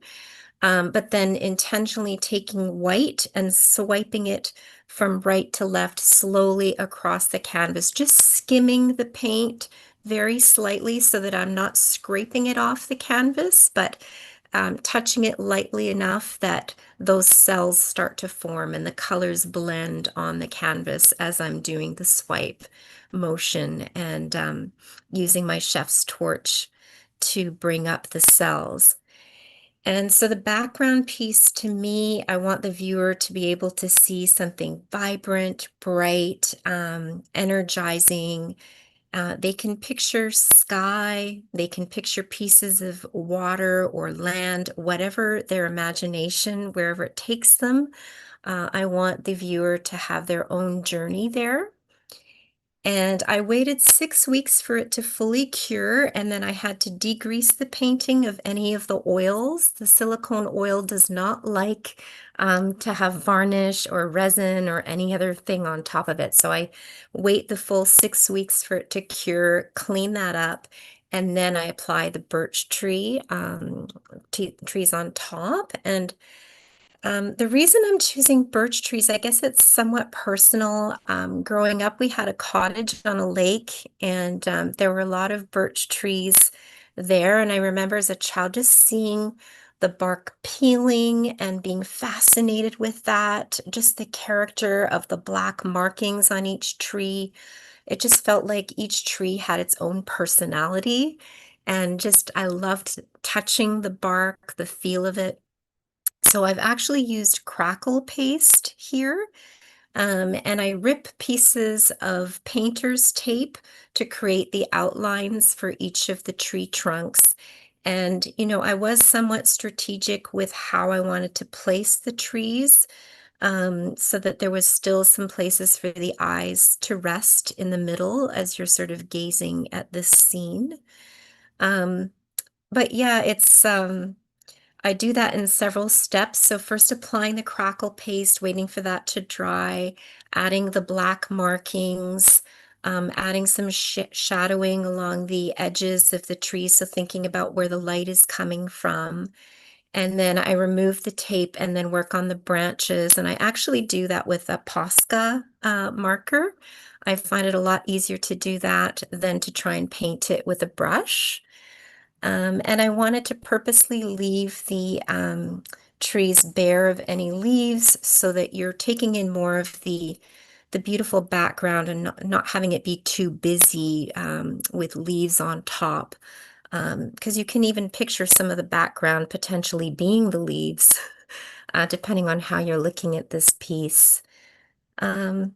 but then intentionally taking white and swiping it from right to left slowly across the canvas, just skimming the paint very slightly so that I'm not scraping it off the canvas, but touching it lightly enough that those cells start to form and the colors blend on the canvas as I'm doing the swipe motion, and using my chef's torch to bring up the cells. And so the background piece, to me, I want the viewer to be able to see something vibrant, bright, energizing. They can picture sky, they can picture pieces of water or land, whatever their imagination, wherever it takes them. I want the viewer to have their own journey there. And I waited 6 weeks for it to fully cure, and then I had to degrease the painting of any of the oils. The silicone oil does not like to have varnish or resin or any other thing on top of it. So I wait the full 6 weeks for it to cure, clean that up, and then I apply the birch trees on top. And the reason I'm choosing birch trees, I guess it's somewhat personal. Growing up, we had a cottage on a lake, and there were a lot of birch trees there. And I remember as a child just seeing the bark peeling and being fascinated with that, just the character of the black markings on each tree. It just felt like each tree had its own personality. And just, I loved touching the bark, the feel of it. So I've actually used crackle paste here, and I rip pieces of painter's tape to create the outlines for each of the tree trunks. And, I was somewhat strategic with how I wanted to place the trees, so that there was still some places for the eyes to rest in the middle as you're sort of gazing at this scene. Um, but yeah, I do that in several steps. So first applying the crackle paste, waiting for that to dry, adding the black markings, adding some shadowing along the edges of the trees, so thinking about where the light is coming from. And then I remove the tape and then work on the branches. And I actually do that with a Posca marker. I find it a lot easier to do that than to try and paint it with a brush. And I wanted to purposely leave the trees bare of any leaves so that you're taking in more of the beautiful background and not having it be too busy with leaves on top. Because you can even picture some of the background potentially being the leaves, depending on how you're looking at this piece. Yeah,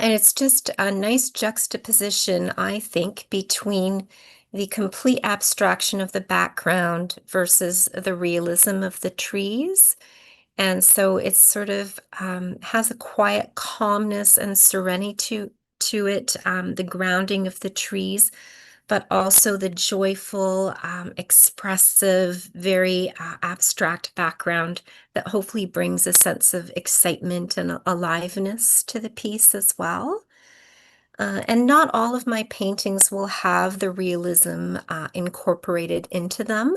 and it's just a nice juxtaposition, I think, between the complete abstraction of the background versus the realism of the trees. And so it's sort of has a quiet calmness and serenity to it, the grounding of the trees, but also the joyful, expressive, very abstract background that hopefully brings a sense of excitement and aliveness to the piece as well. And not all of my paintings will have the realism incorporated into them.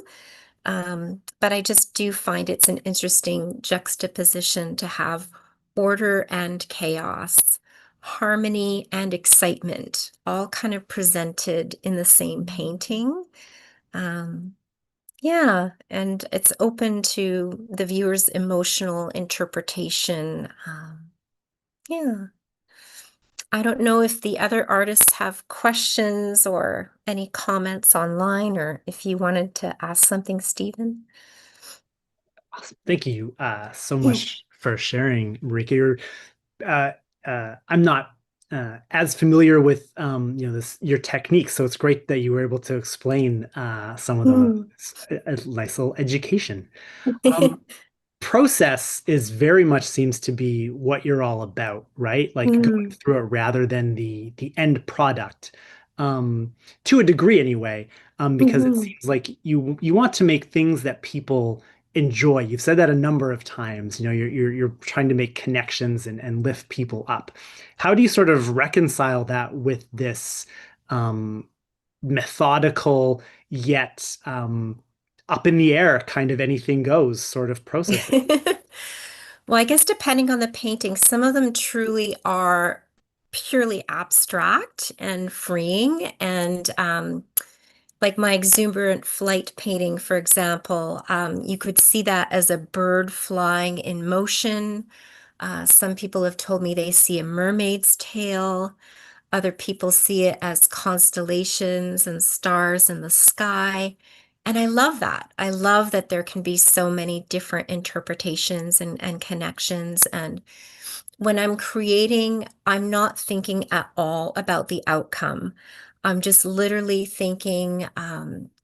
But I just do find it's an interesting juxtaposition to have order and chaos, harmony and excitement, all kind of presented in the same painting. Um, yeah, and it's open to the viewer's emotional interpretation. Yeah. I don't know if the other artists have questions or any comments online, or if you wanted to ask something, Stephen. Awesome. Thank you so much for sharing, Marika. Uh, I'm not as familiar with your techniques, so it's great that you were able to explain some of them. Mm. It's a nice little education. Process is very much seems to be what you're all about, right? Like going Mm. through it rather than the end product, to a degree anyway, because it Mhm. seems like you want to make things that people enjoy. You've said that a number of times. You know, you're trying to make connections and lift people up. How do you sort of reconcile that with this methodical yet up in the air kind of anything goes sort of process? Well, I guess depending on the painting, some of them truly are purely abstract and freeing. And like my exuberant flight painting, for example, you could see that as a bird flying in motion. Some people have told me they see a mermaid's tail. Other people see it as constellations and stars in the sky. And I love that. I love that there can be so many different interpretations and connections. And when I'm creating, I'm not thinking at all about the outcome. I'm just literally thinking,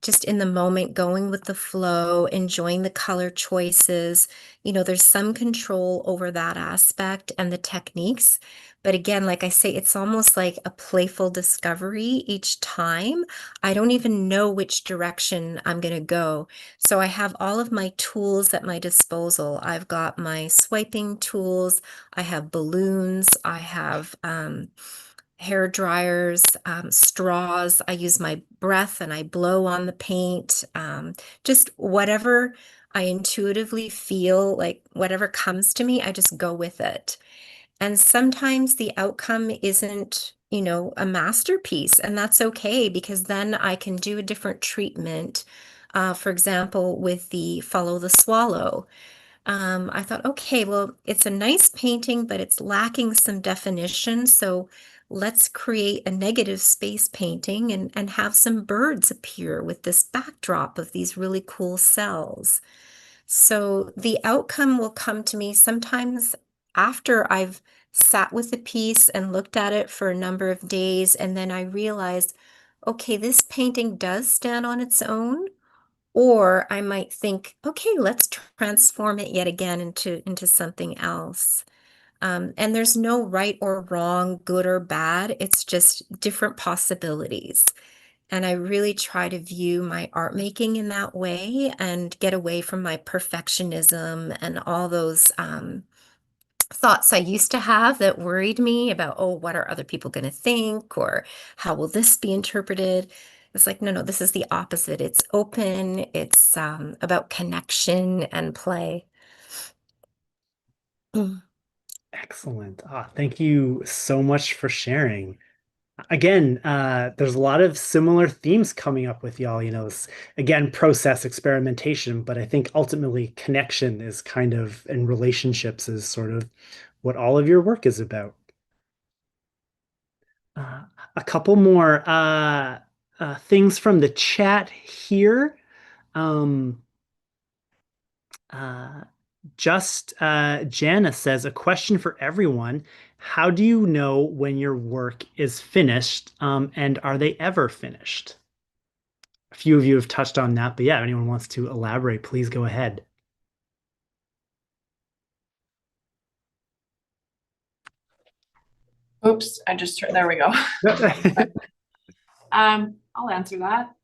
just in the moment, going with the flow, enjoying the color choices. You know, there's some control over that aspect and the techniques. But again, like I say, it's almost like a playful discovery each time. I don't even know which direction I'm going to go. So I have all of my tools at my disposal. I've got my swiping tools. I have balloons. I have hair dryers, straws. I use my breath and I blow on the paint. Just whatever I intuitively feel, like whatever comes to me, I just go with it. And sometimes the outcome isn't, a masterpiece, and that's okay because then I can do a different treatment. For example, with the Follow the Swallow. I thought, okay, well, it's a nice painting, but it's lacking some definition. So let's create a negative space painting and have some birds appear with this backdrop of these really cool cells. So the outcome will come to me sometimes after I've sat with the piece and looked at it for a number of days, and then I realize, okay, this painting does stand on its own. Or I might think, okay, let's transform it yet again into something else. And there's no right or wrong, good or bad. It's just different possibilities. And I really try to view my art making in that way and get away from my perfectionism and all those thoughts I used to have that worried me about, oh, what are other people going to think? Or how will this be interpreted? It's like, no, no, this is the opposite. It's open, it's about connection and play. Mm. Excellent. Thank you so much for sharing. Again, there's a lot of similar themes coming up with y'all, again, process experimentation, but I think ultimately connection is kind of, and relationships is sort of what all of your work is about. Uh, a couple more things from the chat here. Um, uh, Jana says, a question for everyone. How do you know when your work is finished? And are they ever finished? A few of you have touched on that, but yeah, if anyone wants to elaborate, please go ahead. Oops, there we go. I'll answer that.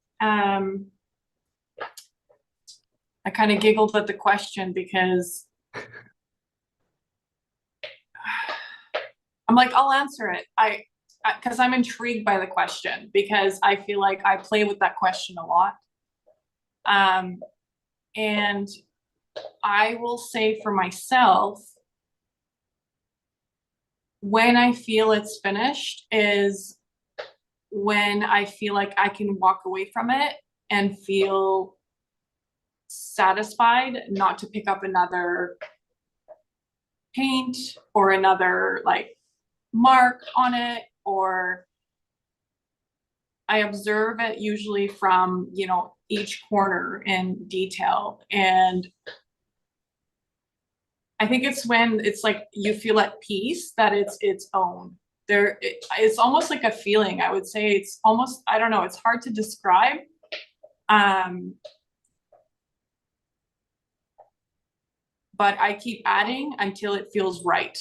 I kind of giggled at the question because I'm like, I'll answer it. Because I'm intrigued by the question, because I feel like I play with that question a lot. And I will say for myself, when I feel it's finished is when I feel like I can walk away from it and feel satisfied not to pick up another paint or another like mark on it, or I observe it usually from, each corner in detail. And I think it's when it's like you feel at peace that it's its own. It's almost like a feeling. I would say it's almost, I don't know, it's hard to describe. But I keep adding until it feels right.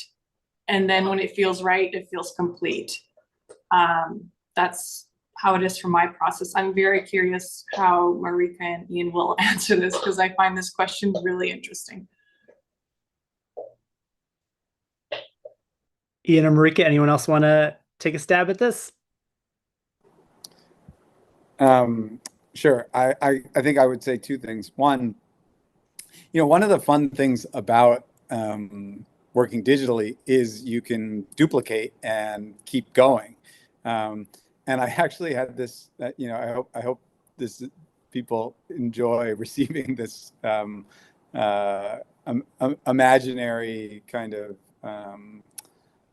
And then when it feels right, it feels complete. That's how it is for my process. I'm very curious how Marika and Ian will answer this, because I find this question really interesting. Ian or Marika, anyone else want to take a stab at this? Sure. I think I would say two things. One, one of the fun things about working digitally is you can duplicate and keep going. And I actually had this, I hope this people enjoy receiving this imaginary kind of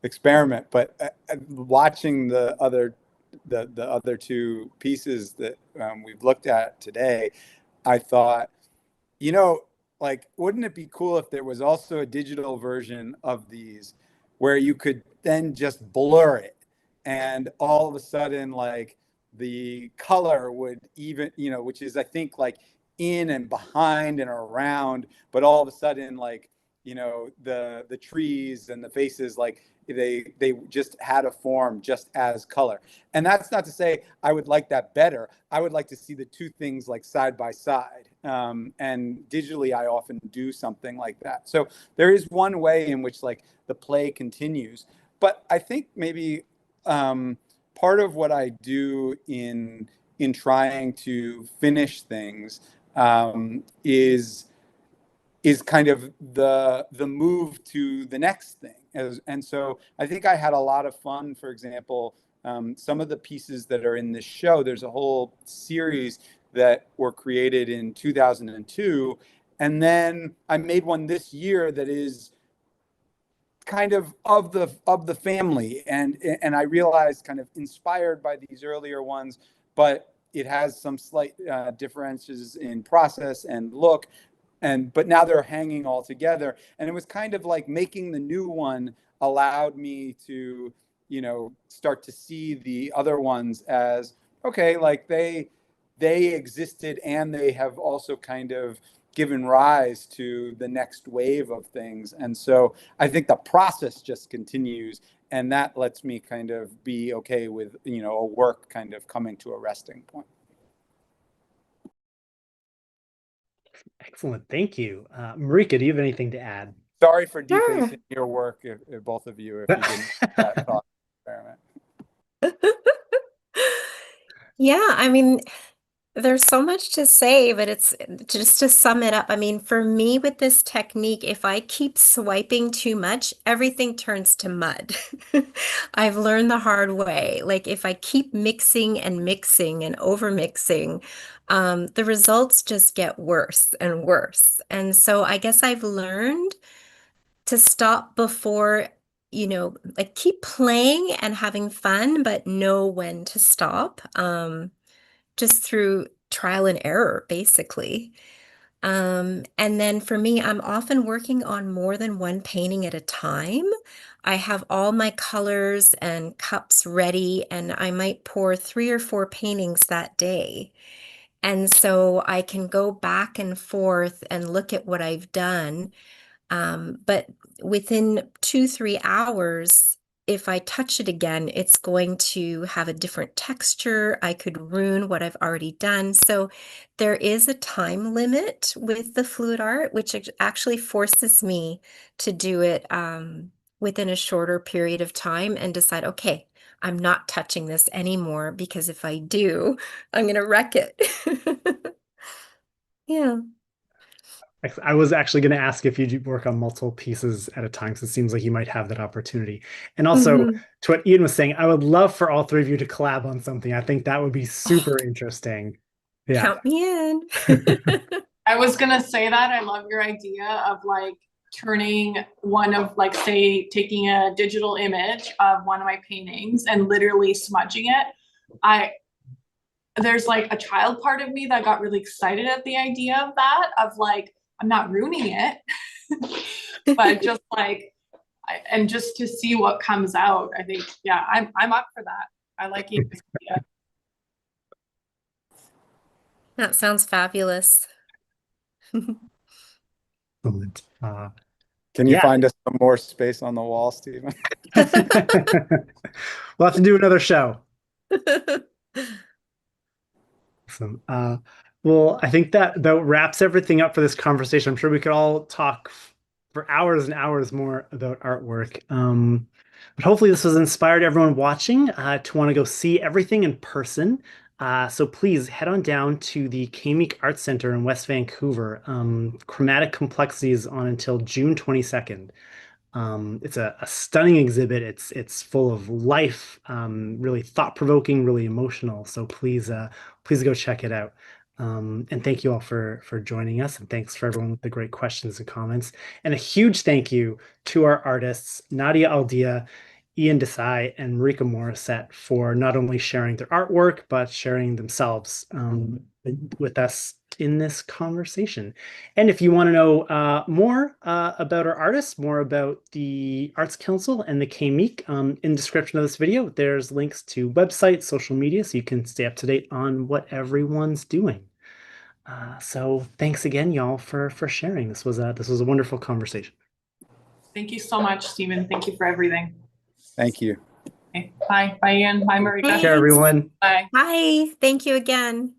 experiment. But watching the other two pieces that we've looked at today, I thought, like, wouldn't it be cool if there was also a digital version of these where you could then just blur it, and all of a sudden, like, the color would even, which is, I think, like, in and behind and around, but all of a sudden, like, the trees and the faces, like, they just had a form just as color. And that's not to say I would like that better. I would like to see the two things like side by side. And digitally, I often do something like that. So there is one way in which, like, the play continues. But I think maybe part of what I do in trying to finish things is kind of the move to the next thing. And so I think I had a lot of fun. For example, some of the pieces that are in this show, there's a whole series that were created in 2002. And then I made one this year that is kind of the family. And I realized, kind of inspired by these earlier ones, but it has some slight differences in process and look. But now they're hanging all together. And it was kind of like making the new one allowed me to, start to see the other ones as, okay, like they existed, and they have also kind of given rise to the next wave of things. And so I think the process just continues, and that lets me kind of be okay with, a work kind of coming to a resting point. Excellent. Thank you. Marika, do you have anything to add? sorry for Sure. defacing your work, if both of you, if you didn't that thought experiment. Yeah, I mean, there's so much to say, but it's just to sum it up. I mean, for me with this technique, if I keep swiping too much, everything turns to mud. I've learned the hard way. Like if I keep mixing and mixing and over mixing, the results just get worse and worse. And so I guess I've learned to stop before, like keep playing and having fun, but know when to stop. Just through trial and error, basically. And then for me, I'm often working on more than one painting at a time. I have all my colors and cups ready, and I might pour 3 or 4 paintings that day. And so I can go back and forth and look at what I've done. But within 2, 3 hours, if I touch it again, it's going to have a different texture. I could ruin what I've already done. So there is a time limit with the fluid art, which actually forces me to do it within a shorter period of time and decide, okay, I'm not touching this anymore because if I do, I'm going to wreck it. Yeah. I was actually going to ask if you work on multiple pieces at a time, so it seems like you might have that opportunity. And also, Mhm. to what Ian was saying, I would love for all three of you to collab on something. I think that would be super interesting. Yeah. Count me in. I was gonna say that I love your idea of like turning one of like say taking a digital image of one of my paintings and literally smudging it. I there's like a child part of me that got really excited at the idea of that, of like I'm not ruining it, but just like and just to see what comes out. I think yeah, I'm up for that. I like Ian's idea. That sounds fabulous. Excellent. Can you Yeah. find us some more space on the wall, Stephen? We'll have to do another show. Awesome. Well, I think that wraps everything up for this conversation. I'm sure we could all talk for hours and hours more about artwork. But hopefully this has inspired everyone watching to want to go see everything in person. So please head on down to the Meek Art Center in West Vancouver. Chromatic Complexities on until June 22nd. It's a stunning exhibit. It's full of life, really thought-provoking, really emotional. So please go check it out. And thank you all for joining us, and thanks for everyone with the great questions and comments. And a huge thank you to our artists, Nadia Aldea, Ian Desai, and Marika Morissette for not only sharing their artwork, but sharing themselves with us in this conversation. And if you want to know more about our artists, more about the Arts Council and the Meek, in the description of this video, there's links to websites, social media, so you can stay up to date on what everyone's doing. So thanks again, y'all, for sharing. This was a wonderful conversation. Thank you so much, Stephen. Thank you for everything. Thank you. Okay. Bye. Bye, Ian. Bye, Marika. Take care, everyone. Bye. Hi, thank you again.